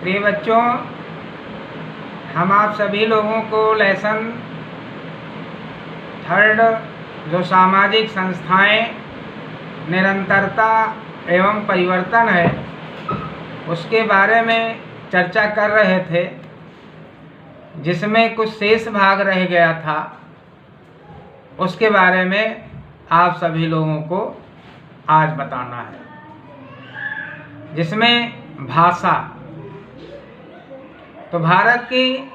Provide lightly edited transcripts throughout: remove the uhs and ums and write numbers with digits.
प्रिय बच्चों, हम आप सभी लोगों को लेसन थर्ड जो सामाजिक संस्थाएं, निरंतरता एवं परिवर्तन है, उसके बारे में चर्चा कर रहे थे, जिसमें कुछ शेष भाग रह गया था। उसके बारे में आप सभी लोगों को आज बताना है, जिसमें भाषा। तो भारत की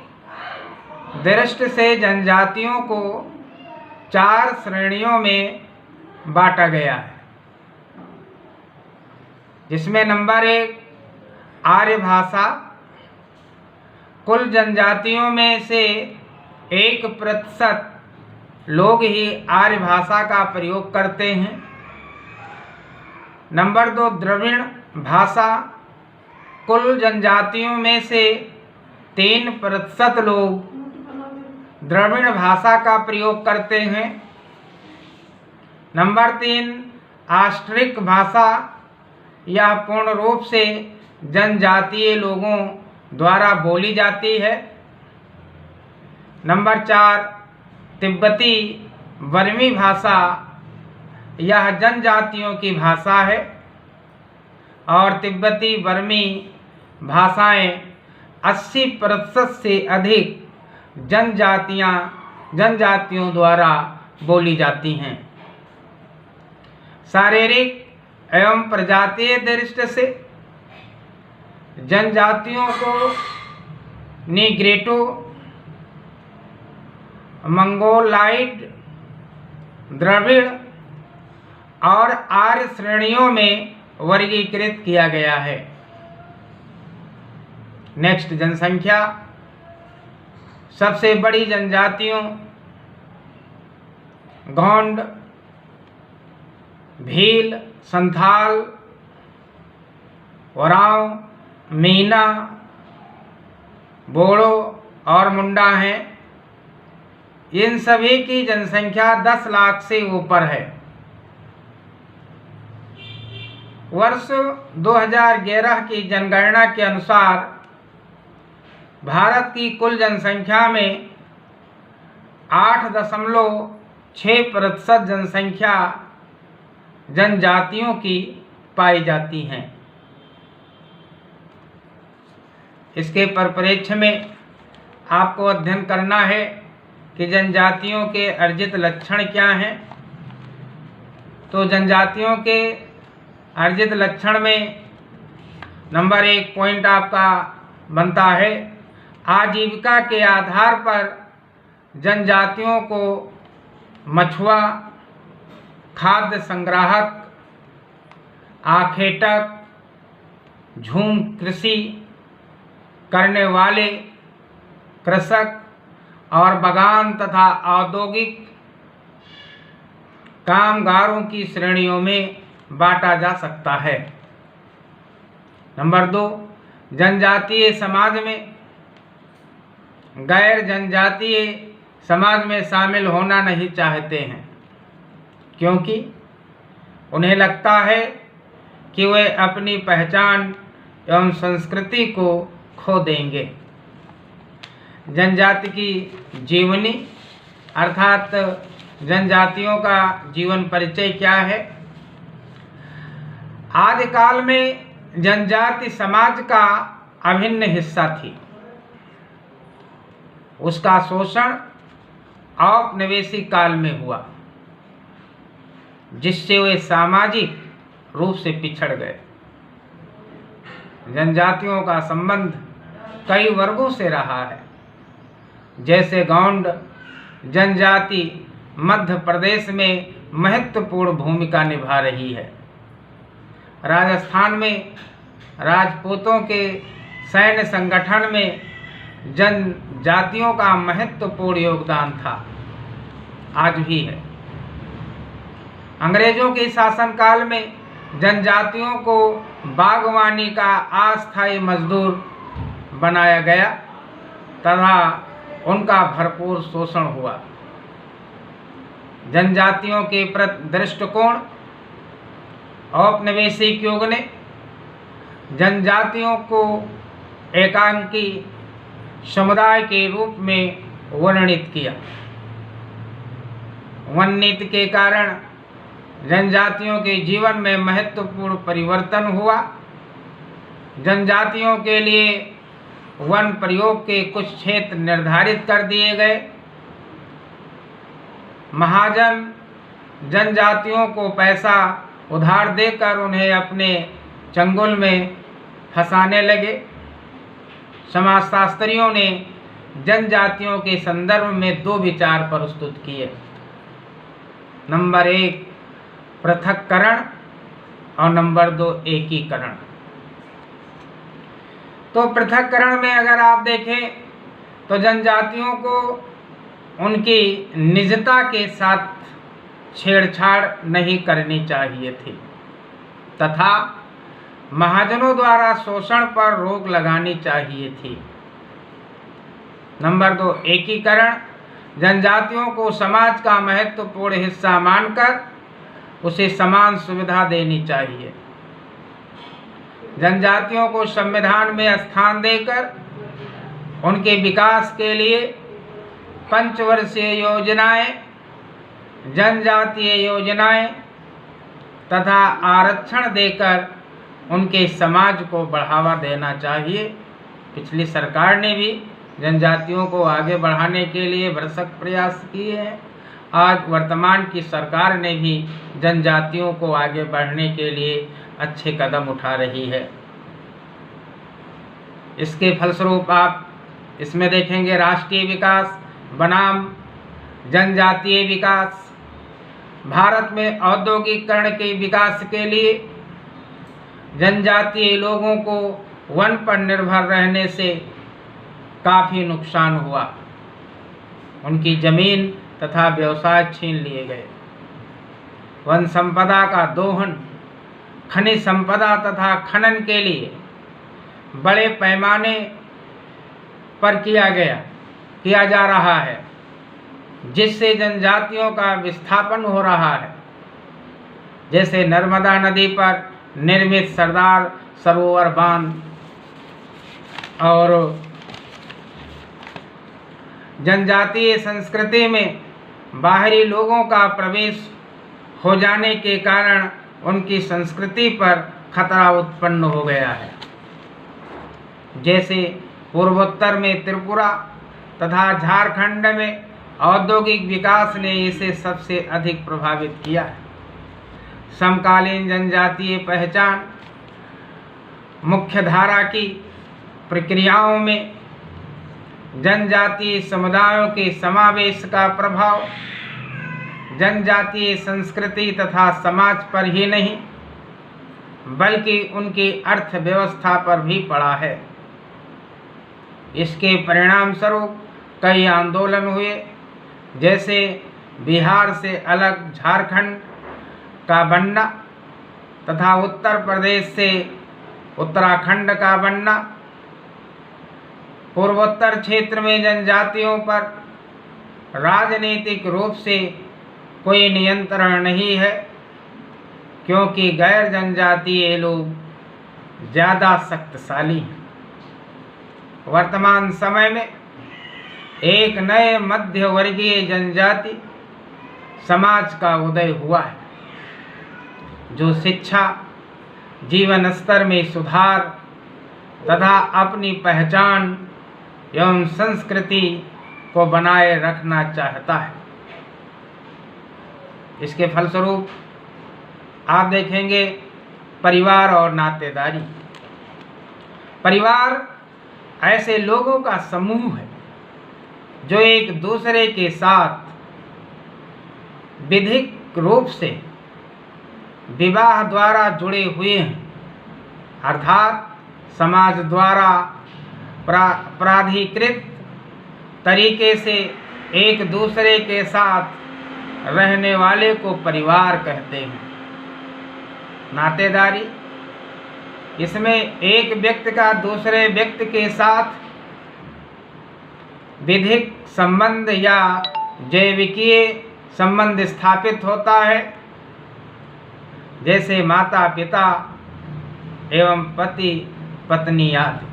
दृष्टि से जनजातियों को 4 श्रेणियों में बांटा गया है, जिसमें नंबर 1 आर्य भाषा। कुल जनजातियों में से 1% लोग ही आर्य भाषा का प्रयोग करते हैं। नंबर 2 द्रविड़ भाषा। कुल जनजातियों में से 3% लोग द्रविड़ भाषा का प्रयोग करते हैं। नंबर 3 आस्ट्रिक भाषा, यह पूर्ण रूप से जनजातीय लोगों द्वारा बोली जाती है। नंबर 4 तिब्बती बर्मी भाषा, यह जनजातियों की भाषा है और तिब्बती बर्मी भाषाएं 80% से अधिक जनजातियों द्वारा बोली जाती हैं। शारीरिक एवं प्रजातीय दृष्टि से जनजातियों को नीग्रेटो, मंगोलाइड, द्रविड़ और आर्य श्रेणियों में वर्गीकृत किया गया है। नेक्स्ट, जनसंख्या। सबसे बड़ी जनजातियों गोंड, भील, संथाल, ओरांव, मीना, बोड़ो और मुंडा हैं। इन सभी की जनसंख्या 10 लाख से ऊपर है। वर्ष 2011 की जनगणना के अनुसार भारत की कुल जनसंख्या में 8.6% जनसंख्या जनजातियों की पाई जाती हैं। इसके परिप्रेक्ष्य में आपको अध्ययन करना है कि जनजातियों के अर्जित लक्षण क्या हैं। तो जनजातियों के अर्जित लक्षण में नंबर 1 पॉइंट आपका बनता है, आजीविका के आधार पर जनजातियों को मछुआ, खाद्य संग्राहक, आखेटक, झूम कृषि करने वाले, कृषक और बागान तथा औद्योगिक कामगारों की श्रेणियों में बांटा जा सकता है। नंबर 2, जनजातीय समाज में गैर जनजातीय समाज में शामिल होना नहीं चाहते हैं, क्योंकि उन्हें लगता है कि वे अपनी पहचान एवं संस्कृति को खो देंगे। जनजाति की जीवनी अर्थात जनजातियों का जीवन परिचय क्या है। आदिकाल में जनजाति समाज का अभिन्न हिस्सा थी। उसका शोषण औपनिवेशिक काल में हुआ, जिससे वे सामाजिक रूप से पिछड़ गए। जनजातियों का संबंध कई वर्गों से रहा है, जैसे गौंड जनजाति मध्य प्रदेश में महत्वपूर्ण भूमिका निभा रही है। राजस्थान में राजपूतों के सैन्य संगठन में जनजातियों का महत्वपूर्ण योगदान था, आज भी है। अंग्रेजों के शासनकाल में जनजातियों को बागवानी का अस्थायी मजदूर बनाया गया तथा उनका भरपूर शोषण हुआ। जनजातियों के प्रति दृष्टिकोण औपनिवेशिक युग ने जनजातियों को एकांकी समुदाय के रूप में वर्णित किया। वन नीति के कारण जनजातियों के जीवन में महत्वपूर्ण परिवर्तन हुआ। जनजातियों के लिए वन प्रयोग के कुछ क्षेत्र निर्धारित कर दिए गए। महाजन जनजातियों को पैसा उधार देकर उन्हें अपने चंगुल में फंसाने लगे। समाजशास्त्रियों ने जनजातियों के संदर्भ में 2 विचार प्रस्तुत किए। नंबर 1 पृथक्करण और नंबर 2 एकीकरण। तो पृथक्करण में अगर आप देखें तो जनजातियों को उनकी निजता के साथ छेड़छाड़ नहीं करनी चाहिए थी तथा महाजनों द्वारा शोषण पर रोक लगानी चाहिए थी। नंबर 2 एकीकरण। जनजातियों को समाज का महत्वपूर्ण हिस्सा मानकर उसे समान सुविधा देनी चाहिए। जनजातियों को संविधान में स्थान देकर उनके विकास के लिए पंचवर्षीय योजनाएं, जनजातीय योजनाएं तथा आरक्षण देकर उनके समाज को बढ़ावा देना चाहिए। पिछली सरकार ने भी जनजातियों को आगे बढ़ाने के लिए भरसक प्रयास किए हैं। आज वर्तमान की सरकार ने भी जनजातियों को आगे बढ़ने के लिए अच्छे कदम उठा रही है। इसके फलस्वरूप आप इसमें देखेंगे राष्ट्रीय विकास बनाम जनजातीय विकास। भारत में औद्योगिकीकरण के विकास के लिए जनजातीय लोगों को वन पर निर्भर रहने से काफ़ी नुकसान हुआ। उनकी जमीन तथा व्यवसाय छीन लिए गए। वन संपदा का दोहन, खनिज संपदा तथा खनन के लिए बड़े पैमाने पर किया जा रहा है, जिससे जनजातियों का विस्थापन हो रहा है। जैसे नर्मदा नदी पर निर्मित सरदार सरोवर बांध और जनजातीय संस्कृति में बाहरी लोगों का प्रवेश हो जाने के कारण उनकी संस्कृति पर खतरा उत्पन्न हो गया है। जैसे पूर्वोत्तर में त्रिपुरा तथा झारखंड में औद्योगिक विकास ने इसे सबसे अधिक प्रभावित किया है। समकालीन जनजातीय पहचान मुख्यधारा की प्रक्रियाओं में जनजातीय समुदायों के समावेश का प्रभाव जनजातीय संस्कृति तथा समाज पर ही नहीं बल्कि उनकी अर्थव्यवस्था पर भी पड़ा है। इसके परिणाम स्वरूप कई आंदोलन हुए, जैसे बिहार से अलग झारखंड का बनना तथा उत्तर प्रदेश से उत्तराखंड का बनना। पूर्वोत्तर क्षेत्र में जनजातियों पर राजनीतिक रूप से कोई नियंत्रण नहीं है, क्योंकि गैर जनजातीय लोग ज़्यादा शक्तिशाली हैं। वर्तमान समय में एक नए मध्य वर्गीय जनजाति समाज का उदय हुआ है, जो शिक्षा, जीवन स्तर में सुधार तथा अपनी पहचान एवं संस्कृति को बनाए रखना चाहता है। इसके फलस्वरूप आप देखेंगे परिवार और नातेदारी। परिवार ऐसे लोगों का समूह है जो एक दूसरे के साथ विधिक रूप से विवाह द्वारा जुड़े हुए हैं, अर्थात समाज द्वारा प्राधिकृत तरीके से एक दूसरे के साथ रहने वाले को परिवार कहते हैं। नातेदारी, इसमें एक व्यक्ति का दूसरे व्यक्ति के साथ विधिक संबंध या जैविकीय संबंध स्थापित होता है, जैसे माता पिता एवं पति पत्नी आदि।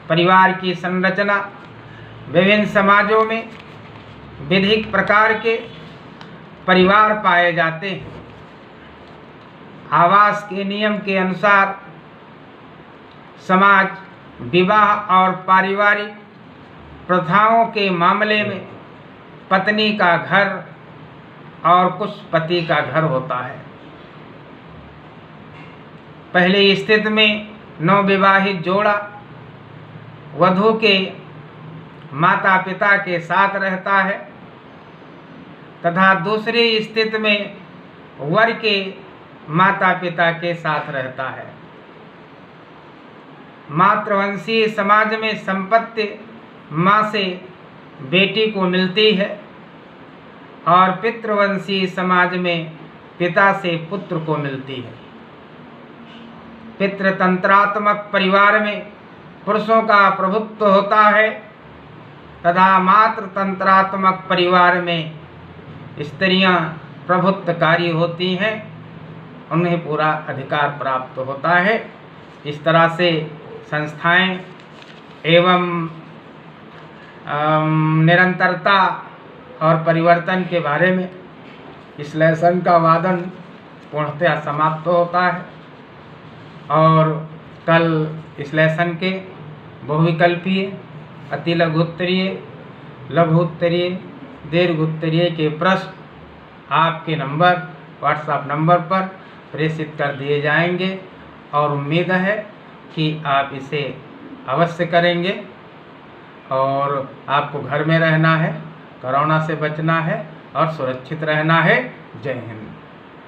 परिवार की संरचना विभिन्न समाजों में विधिक प्रकार के परिवार पाए जाते हैं। आवास के नियम के अनुसार समाज विवाह और पारिवारिक प्रथाओं के मामले में पत्नी का घर और कुछ पति का घर होता है। पहली स्थिति में नवविवाहित जोड़ा वधू के माता पिता के साथ रहता है तथा दूसरी स्थिति में वर के माता पिता के साथ रहता है। मातृवंशीय समाज में संपत्ति माँ से बेटी को मिलती है और पितृवंशीय समाज में पिता से पुत्र को मिलती है। पितृतंत्रात्मक परिवार में पुरुषों का प्रभुत्व होता है तथा मातृतंत्रात्मक परिवार में स्त्रियां प्रभुत्वकारी होती हैं, उन्हें पूरा अधिकार प्राप्त होता है। इस तरह से संस्थाएं एवं निरंतरता और परिवर्तन के बारे में इस लेसन का वादन पूर्णतः समाप्त होता है और कल इस लेसन के बहुविकल्पीय, अति लघुत्तरीय, लघुत्तरीय, दीर्घोत्तरीय के प्रश्न आपके नंबर व्हाट्सएप नंबर पर प्रेषित कर दिए जाएंगे और उम्मीद है कि आप इसे अवश्य करेंगे। और आपको घर में रहना है, कोरोना से बचना है और सुरक्षित रहना है। जय हिंद।